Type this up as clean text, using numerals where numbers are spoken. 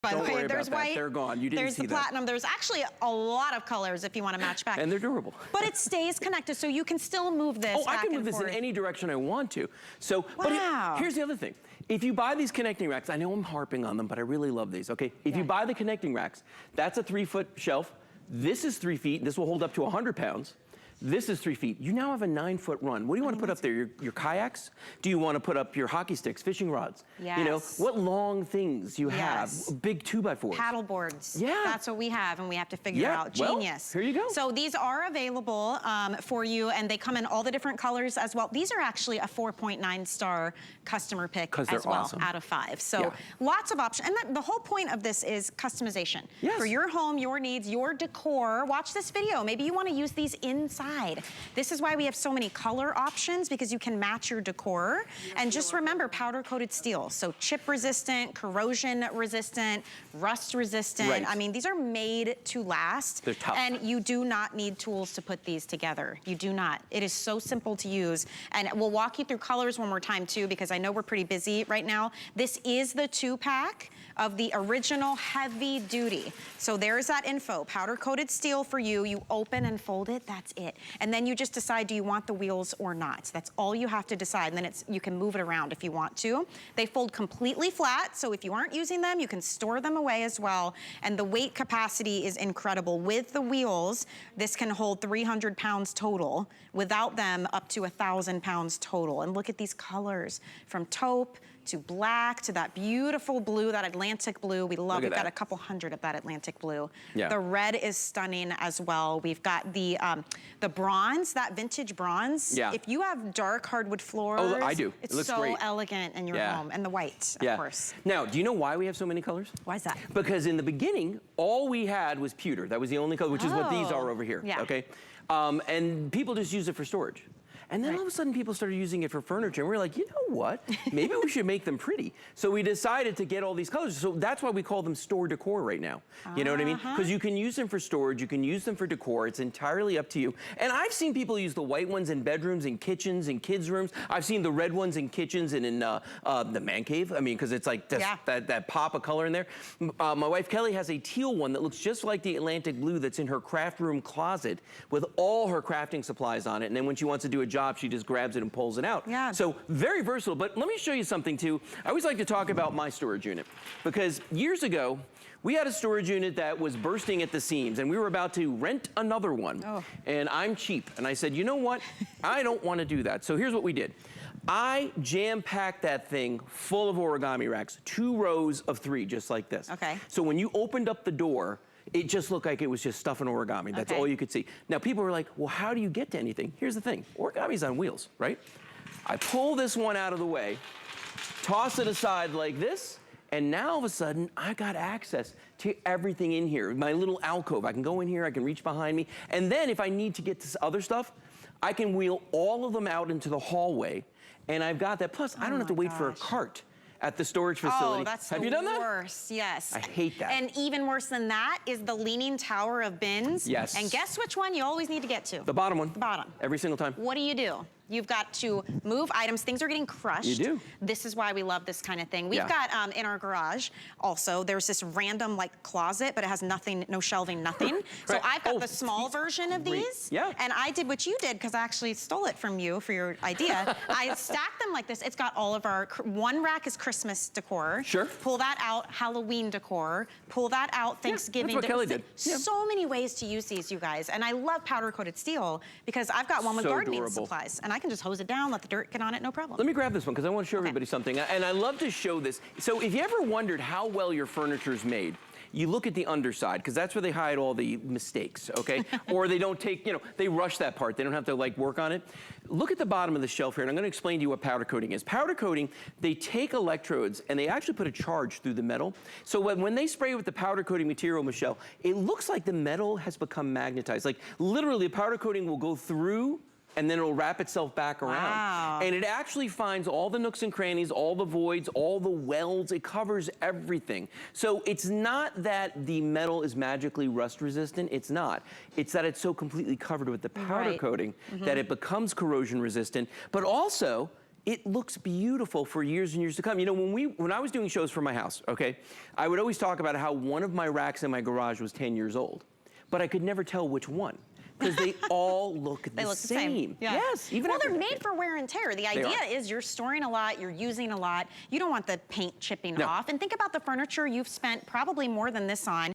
By the Don't way, worry there's about that. white. They're gone. You didn't there's see the that. platinum. There's actually a lot of colors if you want to match back. And they're durable. But it stays connected, so you can still move this back I can move and this forth. in any direction I want to. So, Wow. but here's the other thing. If you buy these connecting racks, I know I'm harping on them, but I really love these, okay? If you buy the connecting racks, that's a 3-foot shelf. This is 3 feet. This will hold up to 100 pounds. This is 3 feet. You now have a 9-foot run. What do you want to put up there? Your kayaks? Do you want to put up your hockey sticks, fishing rods? Yes. You know, what long things you have. Big 2x4s. Paddle boards. Yeah. That's what we have, and we have to figure out. Genius. Well, here you go. So these are available for you, and they come in all the different colors as well. These are actually a 4.9 star customer pick as well, awesome. out of 5. So lots of options. And the whole point of this is customization. Yes. For your home, your needs, your decor. Watch this video. Maybe you want to use these inside. This is why we have so many color options, because you can match your decor. And just remember, powder-coated steel. So chip resistant, corrosion resistant, rust resistant. Right. I mean, these are made to last. They're tough. And you do not need tools to put these together. You do not. It is so simple to use. And we'll walk you through colors one more time too, because I know we're pretty busy right now. This is the 2-pack of the original heavy duty. So there's that info, powder coated steel for you. You open and fold it, that's it. And then you just decide, do you want the wheels or not? That's all you have to decide. And then you can move it around if you want to. They fold completely flat, so if you aren't using them, you can store them away as well. And the weight capacity is incredible. With the wheels, this can hold 300 pounds total. Without them, up to 1,000 pounds total. And look at these colors, from taupe to black to that beautiful blue, that Atlantic blue. We love, we've got a couple hundred of that Atlantic blue. Yeah. The red is stunning as well. We've got the bronze, that vintage bronze. Yeah. If you have dark hardwood floors, oh, I do. It's it looks so great. elegant in your home. And the white, of course. Now, do you know why we have so many colors? Why is that? Because in the beginning, all we had was pewter. That was the only color, which is what these are over here, okay? And people just use it for storage. And then all of a sudden people started using it for furniture, and we were like, you know what? Maybe we should make them pretty. So we decided to get all these colors. So that's why we call them store decor right now. You know what I mean? Because you can use them for storage, you can use them for decor. It's entirely up to you. And I've seen people use the white ones in bedrooms and kitchens and kids' rooms. I've seen the red ones in kitchens and in the man cave. I mean, because it's like this, that pop of color in there. My wife Kelly has a teal one that looks just like the Atlantic blue that's in her craft room closet with all her crafting supplies on it. And then when she wants to do a job, she just grabs it and pulls it out. Yeah. So very versatile, but let me show you something too. I always like to talk about my storage unit, because years ago, we had a storage unit that was bursting at the seams, and we were about to rent another one. And I'm cheap, and I said, you know what? I don't want to do that. So here's what we did. I jam-packed that thing full of origami racks, 2 rows of 3, just like this. Okay. So when you opened up the door, it just looked like it was just stuff and origami. That's all you could see. Now people were like, well, how do you get to anything? Here's the thing, origami's on wheels, right? I pull this one out of the way, toss it aside like this, and now all of a sudden, I got access to everything in here. My little alcove, I can go in here, I can reach behind me, and then if I need to get to other stuff, I can wheel all of them out into the hallway, and I've got that. Plus, I don't have to wait for a cart at the storage facility. Oh, that's Have you done that? worse, yes. I hate that. And even worse than that is the leaning tower of bins. Yes. And guess which one you always need to get to? The bottom one. The bottom. Every single time. What do? You've got to move items. Things are getting crushed. You do. This is why we love this kind of thing. We've got in our garage also, there's this random like closet, but it has nothing, no shelving, nothing. So I've got the small version of these. Yeah. And I did what you did, because I actually stole it from you for your idea. I stacked them like this. It's got all of our, one rack is Christmas decor. Sure. Pull that out, Halloween decor. Pull that out, Thanksgiving decor. That's what Kelly did. So many ways to use these, you guys. And I love powder coated steel, because I've got one with gardening supplies, and I can just hose it down, let the dirt get on it, no problem. Let me grab this one, because I want to show everybody something. And I love to show this. So if you ever wondered how well your furniture is made, you look at the underside, because that's where they hide all the mistakes, okay? Or they don't take, you know, they rush that part. They don't have to like work on it. Look at the bottom of the shelf here, and I'm gonna explain to you what powder coating is. Powder coating, they take electrodes and they actually put a charge through the metal. So when they spray with the powder coating material, Michelle, it looks like the metal has become magnetized. Like literally the powder coating will go through and then it'll wrap itself back around. Wow. And it actually finds all the nooks and crannies, all the voids, all the welds. It covers everything. So it's not that the metal is magically rust resistant. It's not. It's that it's so completely covered with the powder coating that it becomes corrosion resistant. But also, it looks beautiful for years and years to come. You know, when I was doing shows for my house, okay, I would always talk about how one of my racks in my garage was 10 years old, but I could never tell which one, because they all look the same. Yeah. Yes, even well, they're made for wear and tear. The idea is you're storing a lot, you're using a lot. You don't want the paint chipping off. And think about the furniture you've spent probably more than this on.